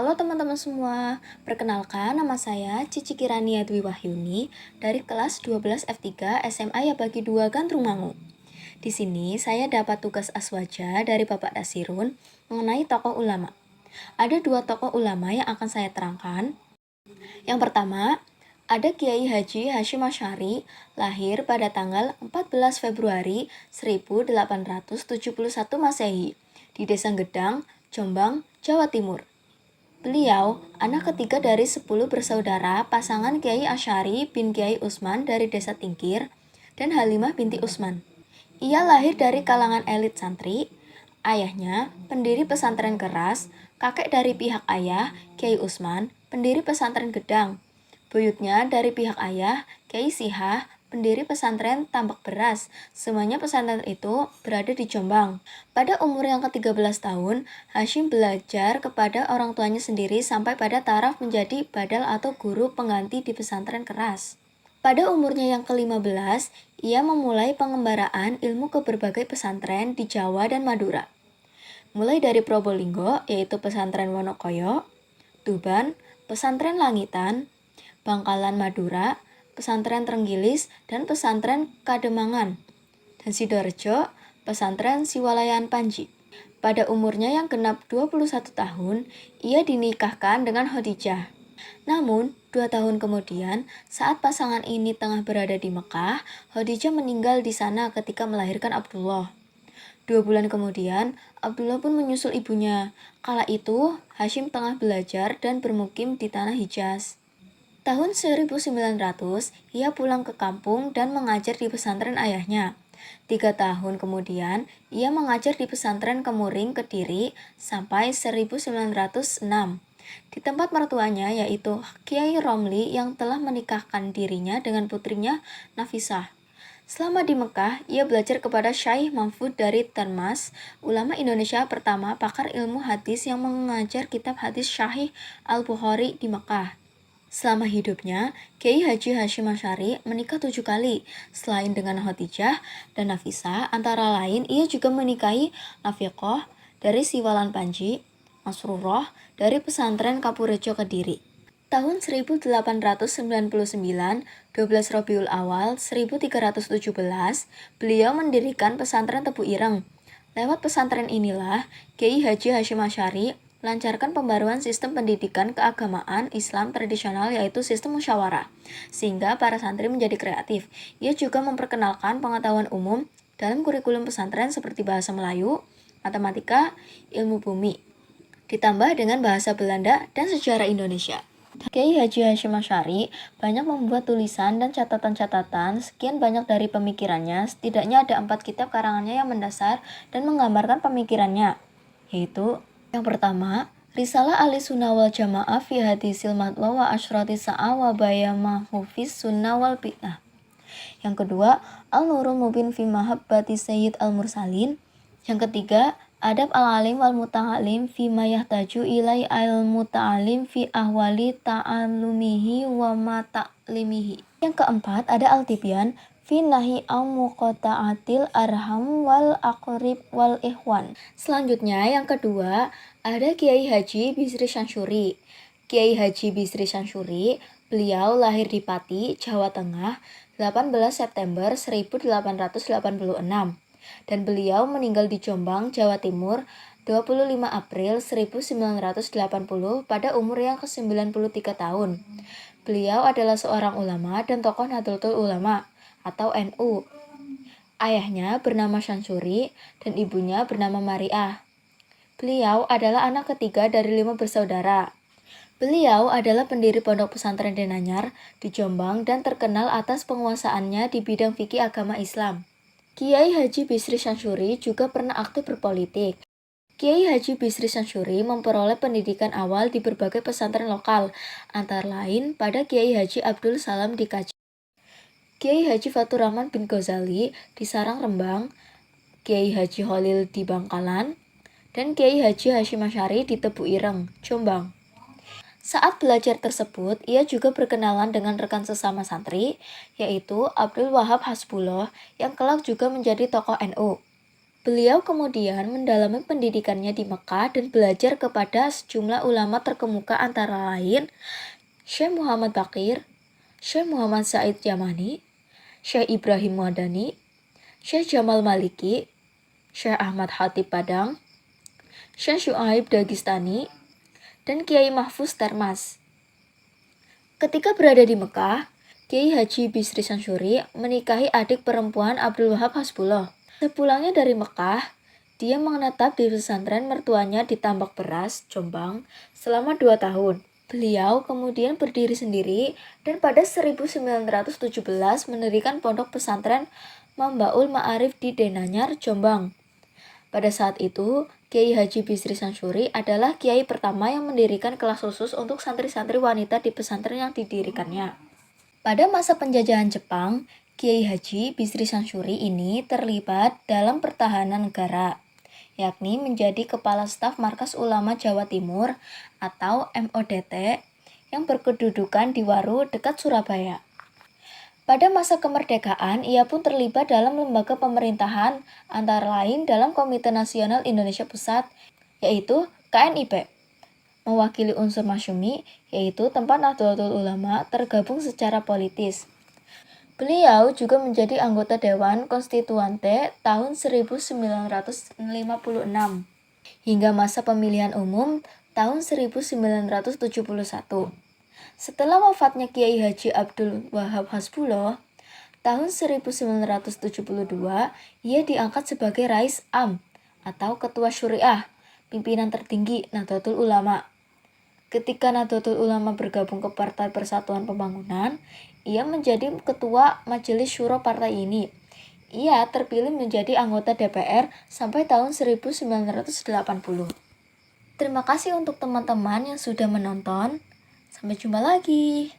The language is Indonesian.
Halo teman-teman semua, perkenalkan nama saya Cici Kirania Dwi Wahyuni dari kelas 12 F3 SMA Yabagi 2 Gandrung. Di sini saya dapat tugas aswaja dari Bapak Dasirun mengenai tokoh ulama. Ada dua tokoh ulama yang akan saya terangkan. Yang pertama, ada Kiai Haji Hashim Asy'ari, lahir pada tanggal 14 Februari 1871 Masehi di Desa Gedang, Jombang, Jawa Timur. Beliau anak ketiga dari 10 bersaudara pasangan Kiai Asy'ari bin Kiai Utsman dari Desa Tingkir dan Halimah binti Utsman. Ia lahir dari kalangan elit santri. Ayahnya pendiri pesantren Keras, kakek dari pihak ayah Kiai Utsman, pendiri pesantren Gedang. Buyutnya dari pihak ayah Kiai Sihah, pendiri pesantren Tambak Beras. Semuanya pesantren itu berada di Jombang. Pada umur yang ke-13 tahun, Hashim belajar kepada orang tuanya sendiri sampai pada taraf menjadi badal atau guru pengganti di pesantren Keras. Pada umurnya yang ke-15, ia memulai pengembaraan ilmu ke berbagai pesantren di Jawa dan Madura. Mulai dari Probolinggo, yaitu pesantren Wonokoyo, Tuban, pesantren Langitan, Bangkalan Madura, pesantren Trenggilis, dan pesantren Kademangan, dan Sidoarjo, pesantren Siwalayan Panji. Pada umurnya yang genap 21 tahun, ia dinikahkan dengan Khadijah. Namun, 2 tahun kemudian, saat pasangan ini tengah berada di Mekah, Khadijah meninggal di sana ketika melahirkan Abdullah. 2 bulan kemudian, Abdullah pun menyusul ibunya. Kala itu, Hashim tengah belajar dan bermukim di tanah Hijaz. Tahun 1900, ia pulang ke kampung dan mengajar di pesantren ayahnya. 3 tahun kemudian, ia mengajar di pesantren Kemuring, Kediri, sampai 1906. Di tempat mertuanya yaitu Kiai Romli yang telah menikahkan dirinya dengan putrinya Nafisah. Selama di Mekah, ia belajar kepada Syaikh Mahfud dari Tanmas, ulama Indonesia pertama pakar ilmu hadis yang mengajar kitab hadis Sahih Al-Bukhari di Mekah. Selama hidupnya, Kiai Haji Hashim Asy'ari menikah 7 kali. Selain dengan Khadijah dan Nafisah, antara lain ia juga menikahi Nafiqoh dari Siwalan Panji, Masrurah dari pesantren Kapurejo Kediri. Tahun 1899, 12 Rabiul Awal 1317, beliau mendirikan pesantren Tebu Ireng. Lewat pesantren inilah, Kiai Haji Hashim Asy'ari lancarkan pembaruan sistem pendidikan keagamaan Islam tradisional yaitu sistem musyawarah, sehingga para santri menjadi kreatif. Ia juga memperkenalkan pengetahuan umum dalam kurikulum pesantren seperti bahasa Melayu, matematika, ilmu bumi, ditambah dengan bahasa Belanda dan sejarah Indonesia. Kiai Haji Hashim Asy'ari banyak membuat tulisan dan catatan-catatan. Sekian banyak dari pemikirannya, setidaknya ada 4 kitab karangannya yang mendasar dan menggambarkan pemikirannya, yaitu yang pertama, Risalah Ahli Sunnah wal Jamaah fi Hadisil Matwa wa Asyrati Sa'a wa Bayama Hufis Sunnah wal Bid'ah. Yang kedua, Al-Nurul Mubin fi Mahabbati Sayyid Al-Mursalin. Yang ketiga, Adab Al-Alim wal Muta'alim fi ma yahtaju ilai al-muta'alim fi ahwali ta'alumihi wa ma ta'limihi. Yang keempat, ada Al-Tibyan fi nahi muqata'atil arham wal aqrib wal ikhwan. Selanjutnya yang kedua, ada Kiai Haji Bisri Syamsuri. Kiai Haji Bisri Syamsuri, beliau lahir di Pati, Jawa Tengah, 18 September 1886. Dan beliau meninggal di Jombang, Jawa Timur, 25 April 1980 pada umur yang ke-93 tahun. Beliau adalah seorang ulama dan tokoh Nahdlatul Ulama atau NU. Ayahnya bernama Syamsuri dan ibunya bernama Mariah. Beliau adalah anak ketiga dari 5 bersaudara. Beliau adalah pendiri Pondok Pesantren Denanyar di Jombang dan terkenal atas penguasaannya di bidang fikih agama Islam. Kiai Haji Bisri Syamsuri juga pernah aktif berpolitik. Kiai Haji Bisri Syamsuri memperoleh pendidikan awal di berbagai pesantren lokal, antara lain pada Kiai Haji Abdul Salam di Kaji, Kiai Haji Fatur Rahman bin Ghazali di Sarang Rembang, Kiai Haji Khalil di Bangkalan, dan Kiai Haji Hashim Asy'ari di Tebu Ireng, Jombang. Saat belajar tersebut, ia juga berkenalan dengan rekan sesama santri, yaitu Abdul Wahab Hasbullah yang kelak juga menjadi tokoh NU. Beliau kemudian mendalami pendidikannya di Mekah dan belajar kepada sejumlah ulama terkemuka antara lain Syekh Muhammad Baqir, Syekh Muhammad Said Yamani, Syekh Ibrahim Madani, Syekh Jamal Maliki, Syekh Ahmad Khatib Padang, Syekh Syuaib Dagistani, dan Kiai Mahfuz Termas. Ketika berada di Mekah, Kiai Haji Bisri Sansuri menikahi adik perempuan Abdul Wahab Hasbullah. Sepulangnya dari Mekah, dia menetap di pesantren mertuanya di Tambak Beras, Jombang, selama 2 tahun. Beliau kemudian berdiri sendiri dan pada 1917 mendirikan pondok pesantren Mambaul Ma'arif di Denanyar, Jombang. Pada saat itu, Kiai Haji Bisri Sansuri adalah kiai pertama yang mendirikan kelas khusus untuk santri-santri wanita di pesantren yang didirikannya. Pada masa penjajahan Jepang, Kiai Haji Bisri Sansuri ini terlibat dalam pertahanan negara, yakni menjadi Kepala Staf Markas Ulama Jawa Timur atau MODT yang berkedudukan di Waru dekat Surabaya. Pada masa kemerdekaan, ia pun terlibat dalam lembaga pemerintahan antara lain dalam Komite Nasional Indonesia Pusat, yaitu KNIP. Mewakili unsur masyumi, yaitu tempat Nahdlatul Ulama tergabung secara politis. Beliau juga menjadi anggota Dewan Konstituante tahun 1956 hingga masa pemilihan umum tahun 1971. Setelah wafatnya Kiai Haji Abdul Wahab Hasbullah, tahun 1972, ia diangkat sebagai Rais Am atau Ketua Syuriah, pimpinan tertinggi Nahdlatul Ulama. Ketika Nahdlatul Ulama bergabung ke Partai Persatuan Pembangunan, ia menjadi ketua Majelis Syuro partai ini. Ia terpilih menjadi anggota DPR sampai tahun 1980. Terima kasih untuk teman-teman yang sudah menonton. Sampai jumpa lagi.